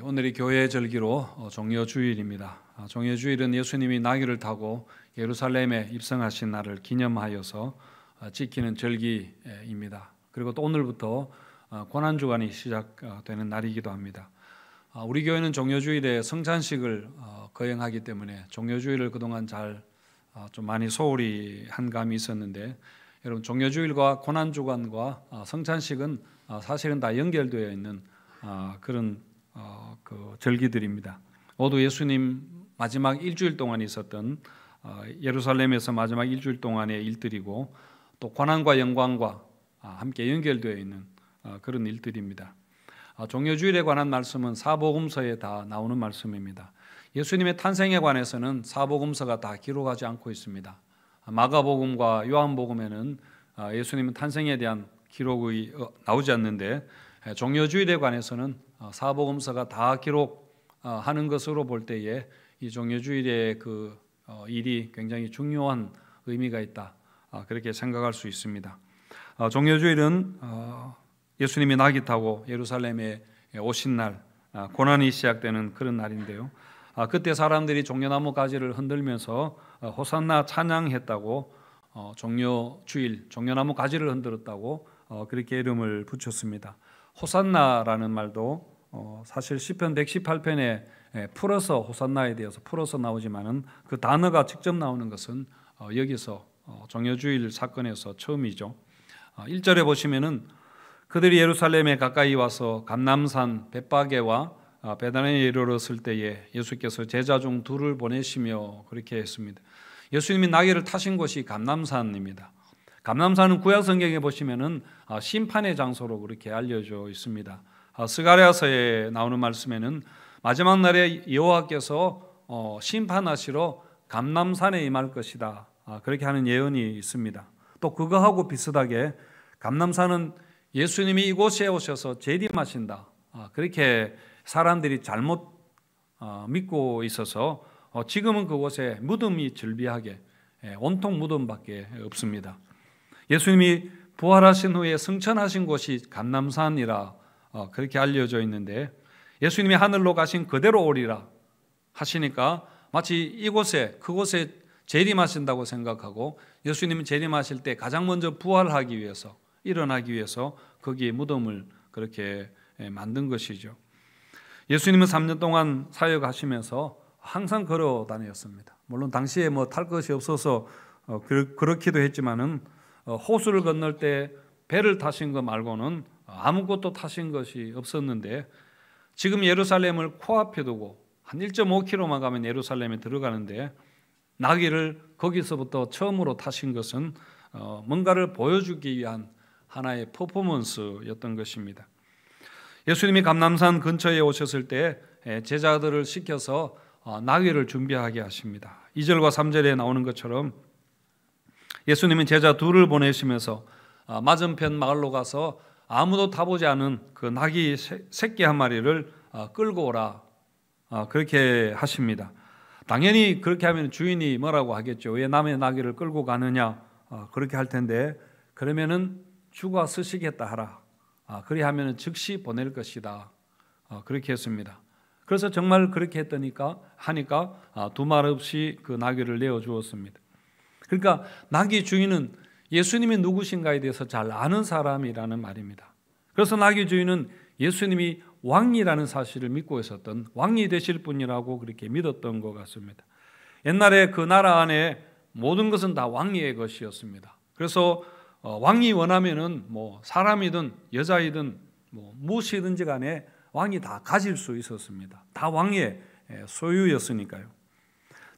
오늘이 교회의 절기로 종려주일입니다. 종려주일은 예수님이 나귀를 타고 예루살렘에 입성하신 날을 기념하여서 지키는 절기입니다. 그리고 또 오늘부터 고난주간이 시작되는 날이기도 합니다. 우리 교회는 종려주일에 성찬식을 거행하기 때문에 종려주일을 그동안 좀 많이 소홀히 한 감이 있었는데, 여러분, 종려주일과 고난주간과 성찬식은 사실은 다 연결되어 있는 그런 절기들입니다. 모두 예수님 마지막 일주일 동안 있었던 예루살렘에서 마지막 일주일 동안의 일들이고, 또 고난과 영광과 함께 연결되어 있는 그런 일들입니다. 종려주일에 관한 말씀은 사복음서에 다 나오는 말씀입니다. 예수님의 탄생에 관해서는 사복음서가 다 기록하지 않고 있습니다. 마가복음과 요한복음에는 예수님의 탄생에 대한 기록이 나오지 않는데, 종려주일에 관해서는 사복음서가 다 기록하는 것으로 볼 때에 이 종려주일의 그 일이 굉장히 중요한 의미가 있다, 그렇게 생각할 수 있습니다. 종려주일은 예수님이 나귀 타고 예루살렘에 오신 날, 고난이 시작되는 그런 날인데요. 그때 사람들이 종려나무 가지를 흔들면서 호산나 찬양했다고, 종려주일, 종려나무 가지를 흔들었다고 그렇게 이름을 붙였습니다. 호산나라는 말도 사실 시편 118편에 풀어서 호산나에 대해서 풀어서 나오지만은 그 단어가 직접 나오는 것은 여기서 종려주일 사건에서 처음이죠. 1절에 보시면은 그들이 예루살렘에 가까이 와서 감람산 벳바게와 베다니에 이르렀을 때에 예수께서 제자 중 둘을 보내시며 그렇게 했습니다. 예수님이 나귀를 타신 곳이 감람산입니다. 감람산은 구약 성경에 보시면은 심판의 장소로 그렇게 알려져 있습니다. 스가랴서에 나오는 말씀에는 마지막 날에 여호와께서 심판하시러 감람산에 임할 것이다, 그렇게 하는 예언이 있습니다. 또 그거하고 비슷하게 감람산은 예수님이 이곳에 오셔서 재림하신다, 그렇게 사람들이 잘못 믿고 있어서 지금은 그곳에 무덤이 즐비하게 온통 무덤밖에 없습니다. 예수님이 부활하신 후에 승천하신 곳이 감람산이라 그렇게 알려져 있는데, 예수님이 하늘로 가신 그대로 오리라 하시니까 마치 이곳에, 그곳에 재림하신다고 생각하고, 예수님이 재림하실 때 가장 먼저 부활하기 위해서, 일어나기 위해서 거기에 무덤을 그렇게 만든 것이죠. 예수님은 3년 동안 사역하시면서 항상 걸어 다녔습니다. 물론 당시에 탈 것이 없어서 그렇기도 했지만은 호수를 건널 때 배를 타신 것 말고는 아무것도 타신 것이 없었는데, 지금 예루살렘을 코앞에 두고 한 1.5km만 가면 예루살렘에 들어가는데 나귀를 거기서부터 처음으로 타신 것은 뭔가를 보여주기 위한 하나의 퍼포먼스였던 것입니다. 예수님이 감람산 근처에 오셨을 때 제자들을 시켜서 나귀를 준비하게 하십니다. 2절과 3절에 나오는 것처럼 예수님은 제자 둘을 보내시면서 맞은편 마을로 가서 아무도 타보지 않은 그 나귀 새끼 한 마리를 끌고 오라, 그렇게 하십니다. 당연히 그렇게 하면 주인이 뭐라고 하겠죠. 왜 남의 나귀를 끌고 가느냐, 그렇게 할 텐데, 그러면은 주가 쓰시겠다 하라, 그리 하면은 즉시 보낼 것이다, 그렇게 했습니다. 그래서 정말 그렇게 하니까 두말 없이 그 나귀를 내어 주었습니다. 그러니까 나귀 주인은 예수님이 누구신가에 대해서 잘 아는 사람이라는 말입니다. 그래서 나귀 주인은 예수님이 왕이라는 사실을 믿고 있었던, 왕이 되실 분이라고 그렇게 믿었던 것 같습니다. 옛날에 그 나라 안에 모든 것은 다 왕의 것이었습니다. 그래서 왕이 원하면은 사람이든 여자이든 무엇이든지 간에 왕이 다 가질 수 있었습니다. 다 왕의 소유였으니까요.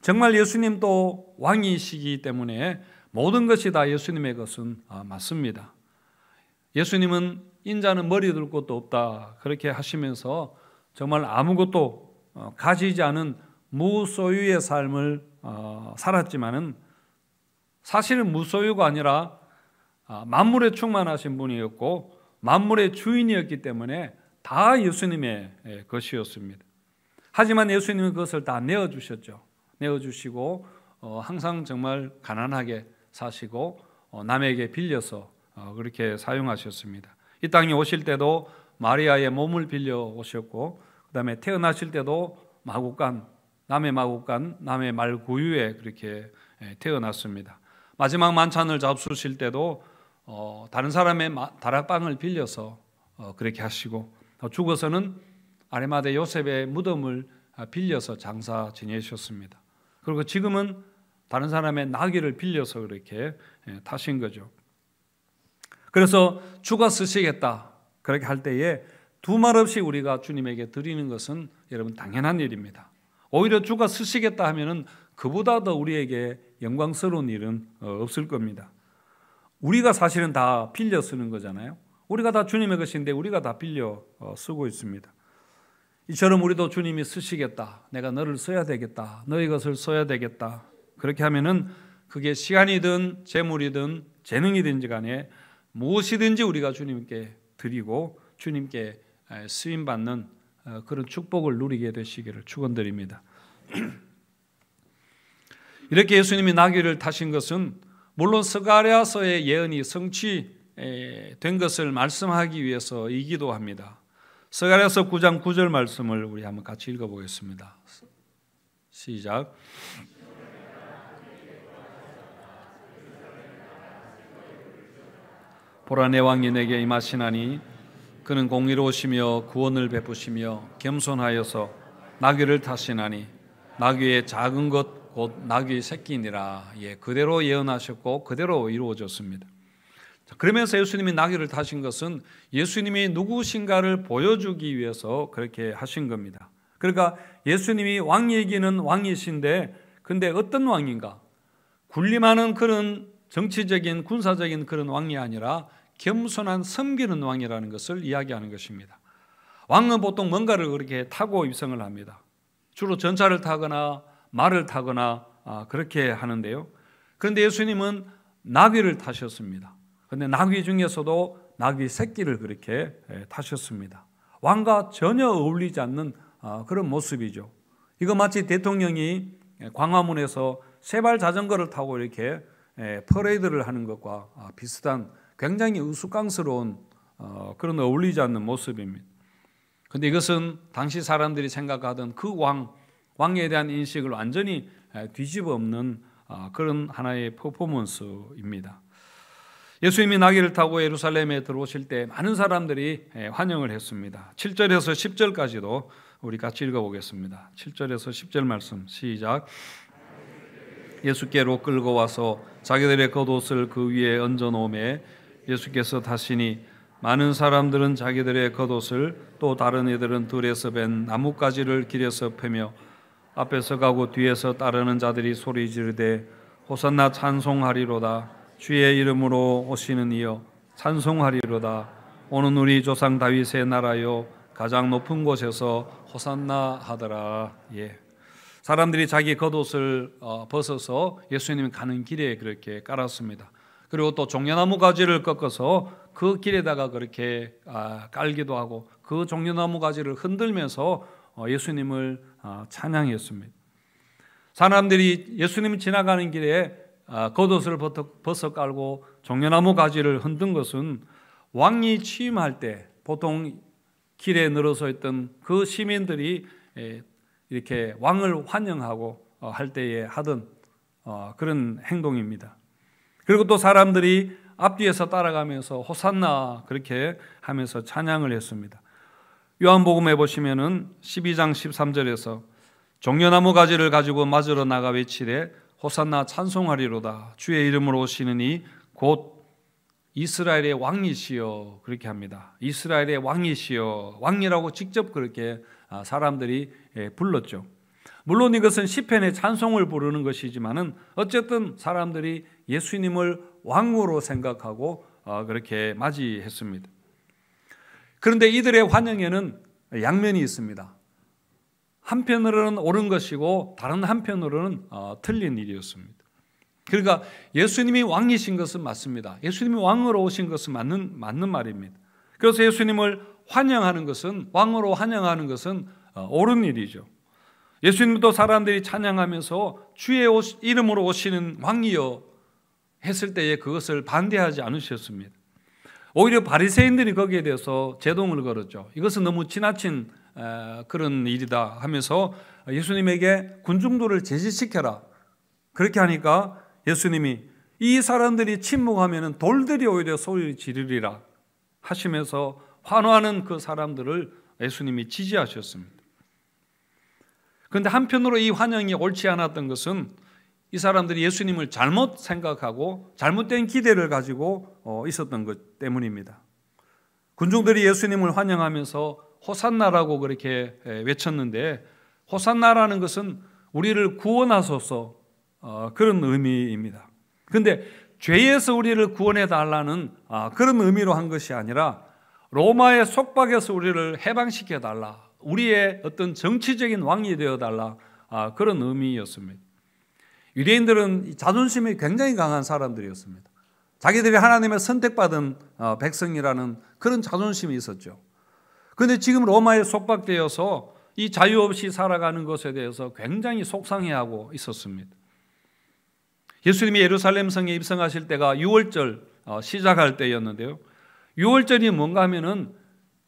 정말 예수님도 왕이시기 때문에 모든 것이 다 예수님의 것은 맞습니다. 예수님은 인자는 머리 둘 곳도 없다, 그렇게 하시면서 정말 아무것도 가지지 않은 무소유의 삶을 살았지만은, 사실은 무소유가 아니라 만물에 충만하신 분이었고 만물의 주인이었기 때문에 다 예수님의 것이었습니다. 하지만 예수님은 그것을 다 내어주셨죠. 내어주시고 항상 정말 가난하게 사시고 남에게 빌려서 그렇게 사용하셨습니다. 이 땅에 오실 때도 마리아의 몸을 빌려 오셨고, 그다음에 태어나실 때도 마국간, 남의 마국간, 남의 말구유에 그렇게 태어났습니다. 마지막 만찬을 잡수실 때도 다른 사람의 다락방을 빌려서 그렇게 하시고, 죽어서는 아리마대 요셉의 무덤을 빌려서 장사 지내셨습니다. 그리고 지금은 다른 사람의 나귀를 빌려서 그렇게 타신 거죠. 그래서 주가 쓰시겠다 그렇게 할 때에 두말 없이 우리가 주님에게 드리는 것은 여러분 당연한 일입니다. 오히려 주가 쓰시겠다 하면은 그보다 더 우리에게 영광스러운 일은 없을 겁니다. 우리가 사실은 다 빌려 쓰는 거잖아요. 우리가 다 주님의 것인데 우리가 다 빌려 쓰고 있습니다. 이처럼 우리도 주님이 쓰시겠다, 내가 너를 써야 되겠다, 너희 것을 써야 되겠다, 그렇게 하면은 그게 시간이든 재물이든 재능이든지 간에 무엇이든지 우리가 주님께 드리고 주님께 쓰임받는 그런 축복을 누리게 되시기를 축원드립니다. 이렇게 예수님이 나귀를 타신 것은 물론 스가랴서의 예언이 성취된 것을 말씀하기 위해서이기도 합니다. 스가랴서 9장 9절 말씀을 우리 한번 같이 읽어보겠습니다. 시작. 보라, 내 왕이 내게 임하시나니 그는 공의로우시며 구원을 베푸시며 겸손하여서 나귀를 타시나니 나귀의 작은 것 곧 나귀 새끼니라. 그대로 예언하셨고 그대로 이루어졌습니다. 그러면서 예수님이 나귀를 타신 것은 예수님이 누구신가를 보여주기 위해서 그렇게 하신 겁니다. 그러니까 예수님이 왕이기는 왕이신데, 근데 어떤 왕인가? 군림하는 그런 정치적인 군사적인 그런 왕이 아니라 겸손한 섬기는 왕이라는 것을 이야기하는 것입니다. 왕은 보통 뭔가를 그렇게 타고 입성을 합니다. 주로 전차를 타거나 말을 타거나 그렇게 하는데요. 그런데 예수님은 나귀를 타셨습니다. 그런데 나귀 중에서도 나귀 새끼를 그렇게 타셨습니다. 왕과 전혀 어울리지 않는 그런 모습이죠. 이거 마치 대통령이 광화문에서 세발 자전거를 타고 이렇게 퍼레이드를 하는 것과 비슷한 굉장히 우스꽝스러운 그런 어울리지 않는 모습입니다. 그런데 이것은 당시 사람들이 생각하던 그 왕에 대한 인식을 완전히 뒤집어 엎는 그런 하나의 퍼포먼스입니다. 예수님이 나귀를 타고 예루살렘에 들어오실 때 많은 사람들이 환영을 했습니다. 7절에서 10절까지도 우리 같이 읽어보겠습니다. 7절에서 10절 말씀 시작. 예수께로 끌고 와서 자기들의 겉옷을 그 위에 얹어놓음에 예수께서 타시니 많은 사람들은 자기들의 겉옷을 또 다른 이들은 들에서 벤 나뭇가지를 길에서 펴며 앞에서 가고 뒤에서 따르는 자들이 소리 지르되 호산나 찬송하리로다. 주의 이름으로 오시는 이여 찬송하리로다. 오는 우리 조상 다윗의 나라요 가장 높은 곳에서 호산나 하더라. 사람들이 자기 겉옷을 벗어서 예수님 가는 길에 그렇게 깔았습니다. 그리고 또 종려나무 가지를 꺾어서 그 길에다가 그렇게 깔기도 하고 그 종려나무 가지를 흔들면서 예수님을 찬양했습니다. 사람들이 예수님이 지나가는 길에 겉옷을 벗어 깔고 종려나무 가지를 흔든 것은 왕이 취임할 때 보통 길에 늘어서 있던 그 시민들이 이렇게 왕을 환영하고 할 때에 하던 그런 행동입니다. 그리고 또 사람들이 앞뒤에서 따라가면서 호산나 그렇게 하면서 찬양을 했습니다. 요한복음에 보시면은 12장 13절에서 종려나무 가지를 가지고 맞으러 나가 외치되 호산나 찬송하리로다. 주의 이름으로 오시는 이 곧 이스라엘의 왕이시여 그렇게 합니다. 이스라엘의 왕이시여, 왕이라고 직접 그렇게 사람들이 불렀죠. 물론 이것은 시편의 찬송을 부르는 것이지만은 어쨌든 사람들이 예수님을 왕으로 생각하고 그렇게 맞이했습니다. 그런데 이들의 환영에는 양면이 있습니다. 한편으로는 옳은 것이고 다른 한편으로는 틀린 일이었습니다. 그러니까 예수님이 왕이신 것은 맞습니다. 예수님이 왕으로 오신 것은 맞는 말입니다. 그래서 예수님을 환영하는 것은, 왕으로 환영하는 것은 옳은 일이죠. 예수님도 사람들이 찬양하면서 주의 이름으로 오시는 왕이여 했을 때에 그것을 반대하지 않으셨습니다. 오히려 바리새인들이 거기에 대해서 제동을 걸었죠. 이것은 너무 지나친 그런 일이다 하면서 예수님에게 군중들을 제지시켜라. 그렇게 하니까 예수님이 이 사람들이 침묵하면 돌들이 오히려 소리 지르리라 하시면서 환호하는 그 사람들을 예수님이 지지하셨습니다. 그런데 한편으로 이 환영이 옳지 않았던 것은 이 사람들이 예수님을 잘못 생각하고 잘못된 기대를 가지고 있었던 것 때문입니다. 군중들이 예수님을 환영하면서 호산나라고 그렇게 외쳤는데, 호산나라는 것은 우리를 구원하소서 그런 의미입니다. 그런데 죄에서 우리를 구원해 달라는 그런 의미로 한 것이 아니라 로마의 속박에서 우리를 해방시켜 달라, 우리의 어떤 정치적인 왕이 되어 달라, 그런 의미였습니다. 유대인들은 자존심이 굉장히 강한 사람들이었습니다. 자기들이 하나님의 선택받은 백성이라는 그런 자존심이 있었죠. 그런데 지금 로마에 속박되어서 이 자유 없이 살아가는 것에 대해서 굉장히 속상해하고 있었습니다. 예수님이 예루살렘 성에 입성하실 때가 유월절 시작할 때였는데요. 유월절이 뭔가 하면은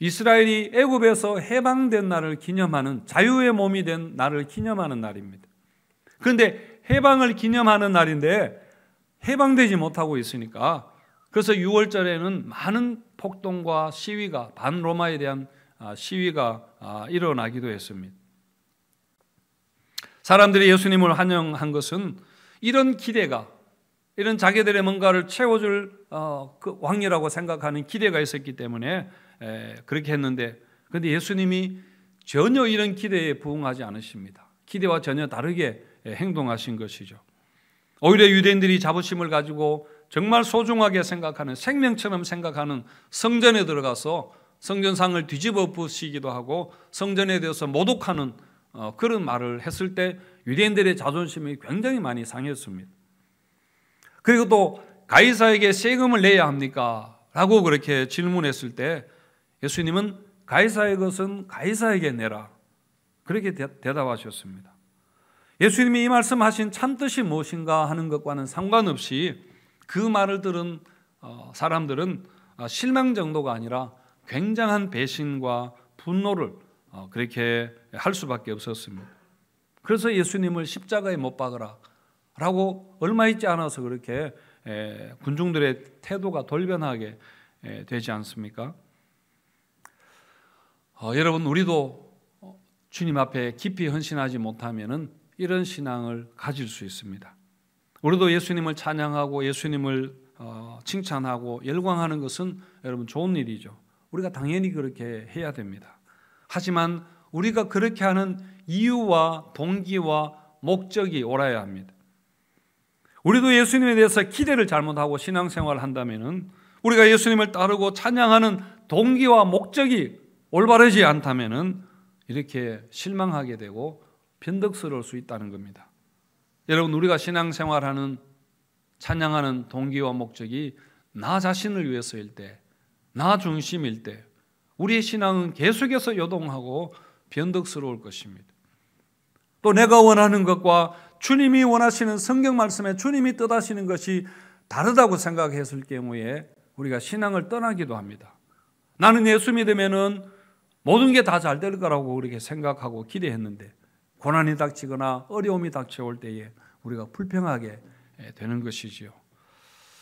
이스라엘이 애굽에서 해방된 날을 기념하는, 자유의 몸이 된 날을 기념하는 날입니다. 그런데 해방을 기념하는 날인데 해방되지 못하고 있으니까, 그래서 6월절에는 많은 폭동과 시위가, 반로마에 대한 시위가 일어나기도 했습니다. 사람들이 예수님을 환영한 것은 이런 기대가, 이런 자기들의 뭔가를 채워줄 그 왕이라고 생각하는 기대가 있었기 때문에 그렇게 했는데, 그런데 예수님이 전혀 이런 기대에 부응하지 않으십니다. 기대와 전혀 다르게 행동하신 것이죠. 오히려 유대인들이 자부심을 가지고 정말 소중하게 생각하는, 생명처럼 생각하는 성전에 들어가서 성전상을 뒤집어 부시기도 하고 성전에 대해서 모독하는 그런 말을 했을 때 유대인들의 자존심이 굉장히 많이 상했습니다. 그리고 또 가이사에게 세금을 내야 합니까? 라고 그렇게 질문했을 때 예수님은 가이사의 것은 가이사에게 내라, 그렇게 대답하셨습니다. 예수님이 이 말씀하신 참뜻이 무엇인가 하는 것과는 상관없이 그 말을 들은 사람들은 실망 정도가 아니라 굉장한 배신과 분노를 그렇게 할 수밖에 없었습니다. 그래서 예수님을 십자가에 못 박으라 라고 얼마 있지 않아서 그렇게 군중들의 태도가 돌변하게 되지 않습니까? 여러분, 우리도 주님 앞에 깊이 헌신하지 못하면은 이런 신앙을 가질 수 있습니다. 우리도 예수님을 찬양하고 예수님을 칭찬하고 열광하는 것은 여러분 좋은 일이죠. 우리가 당연히 그렇게 해야 됩니다. 하지만 우리가 그렇게 하는 이유와 동기와 목적이 옳아야 합니다. 우리도 예수님에 대해서 기대를 잘못하고 신앙생활을 한다면은, 우리가 예수님을 따르고 찬양하는 동기와 목적이 올바르지 않다면은 이렇게 실망하게 되고 변덕스러울 수 있다는 겁니다. 여러분, 우리가 신앙생활하는, 찬양하는 동기와 목적이 나 자신을 위해서일 때, 나 중심일 때 우리의 신앙은 계속해서 요동하고 변덕스러울 것입니다. 또 내가 원하는 것과 주님이 원하시는 성경 말씀에 주님이 뜻하시는 것이 다르다고 생각했을 경우에 우리가 신앙을 떠나기도 합니다. 나는 예수 믿으면은 모든 게 다 잘 될 거라고 그렇게 생각하고 기대했는데 고난이 닥치거나 어려움이 닥쳐올 때에 우리가 불평하게 되는 것이지요.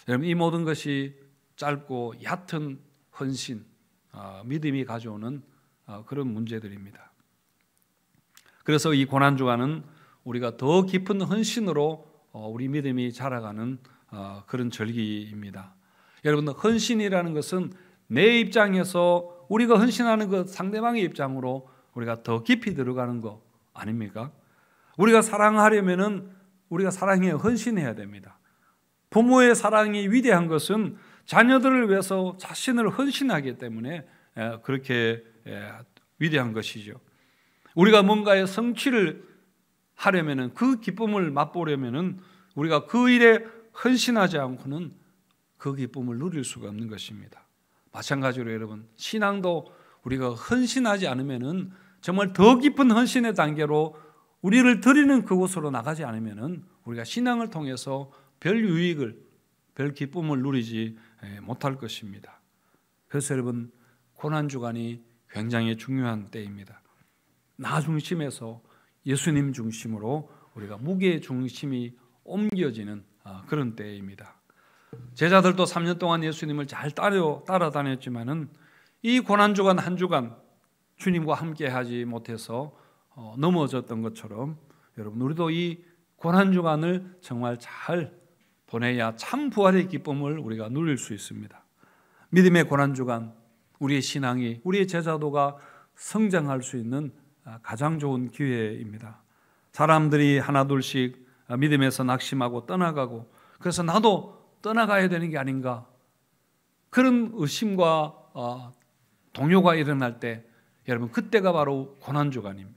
여러분, 이 모든 것이 짧고 얕은 헌신, 믿음이 가져오는 그런 문제들입니다. 그래서 이 고난주간은 우리가 더 깊은 헌신으로 우리 믿음이 자라가는 그런 절기입니다. 여러분, 헌신이라는 것은 내 입장에서 우리가 헌신하는 것, 상대방의 입장으로 우리가 더 깊이 들어가는 거 아닙니까? 우리가 사랑하려면은 우리가 사랑에 헌신해야 됩니다. 부모의 사랑이 위대한 것은 자녀들을 위해서 자신을 헌신하기 때문에 그렇게 위대한 것이죠. 우리가 뭔가의 성취를 하려면은, 그 기쁨을 맛보려면은 우리가 그 일에 헌신하지 않고는 그 기쁨을 누릴 수가 없는 것입니다. 마찬가지로 여러분, 신앙도 우리가 헌신하지 않으면은, 정말 더 깊은 헌신의 단계로 우리를 드리는 그곳으로 나가지 않으면은 우리가 신앙을 통해서 별 유익을, 별 기쁨을 누리지 못할 것입니다. 그래서 여러분, 고난주간이 굉장히 중요한 때입니다. 나 중심에서 예수님 중심으로 우리가 무게 중심이 옮겨지는 그런 때입니다. 제자들도 3년 동안 예수님을 잘 따라다녔지만은 이 고난주간 한 주간 주님과 함께하지 못해서 넘어졌던 것처럼 여러분, 우리도 이 고난주간을 정말 잘 보내야 참 부활의 기쁨을 우리가 누릴 수 있습니다. 믿음의 고난주간, 우리의 신앙이, 우리의 제자도가 성장할 수 있는 가장 좋은 기회입니다. 사람들이 하나둘씩 믿음에서 낙심하고 떠나가고, 그래서 나도 떠나가야 되는 게 아닌가, 그런 의심과 동요가 일어날 때, 여러분, 그때가 바로 고난주간입니다.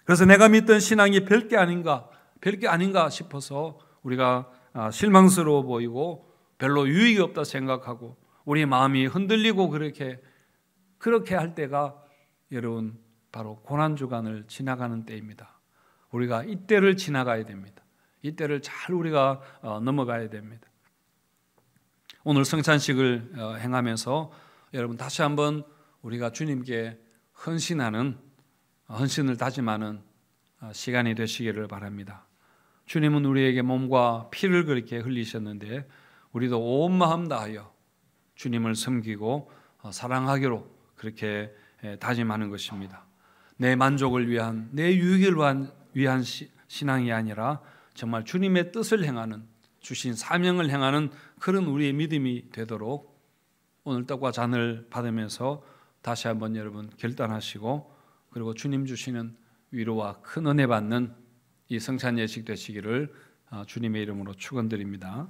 그래서 내가 믿던 신앙이 별게 아닌가 싶어서 우리가 실망스러워 보이고 별로 유익이 없다 생각하고 우리의 마음이 흔들리고 그렇게 할 때가 여러분 바로 고난주간을 지나가는 때입니다. 우리가 이때를 지나가야 됩니다. 이때를 잘 우리가 넘어가야 됩니다. 오늘 성찬식을 행하면서 여러분 다시 한번 우리가 주님께 헌신을 다짐하는 시간이 되시기를 바랍니다. 주님은 우리에게 몸과 피를 그렇게 흘리셨는데 우리도 온 마음 다하여 주님을 섬기고 사랑하기로 그렇게 다짐하는 것입니다. 내 만족을 위한, 내 유익을 위한 신앙이 아니라 정말 주님의 뜻을 행하는, 주신 사명을 행하는 그런 우리의 믿음이 되도록 오늘 떡과 잔을 받으면서 다시 한번 여러분 결단하시고, 그리고 주님 주시는 위로와 큰 은혜 받는 이 성찬 예식 되시기를 주님의 이름으로 축원드립니다.